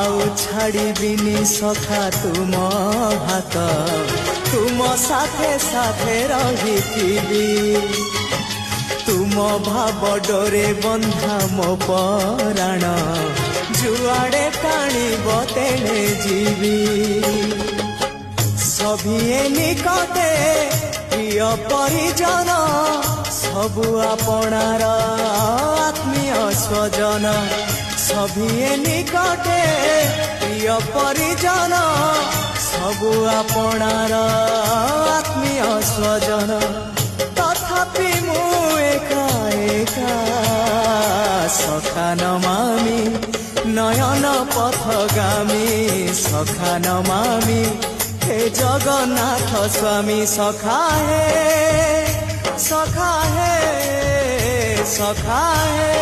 आउ छाड़िबिनी सखा तुम हाथ तुम साथे साथे रहिथिबी तुम भाव डोरे बंधा मो पराण जुआड़े टाणिब तेणे जीवी सभिए निकटे प्रिय परिजन सबु आपणार आत्मीय स्वजन सभिए निकटे प्रिय परिजन सबु आपणार आत्मीय स्वजन तथापि मु एका एका सखा नमामि नयन पथगामी सखा नमामि हे जगन्नाथ स्वामी सखा हे सखा हे सखा हे।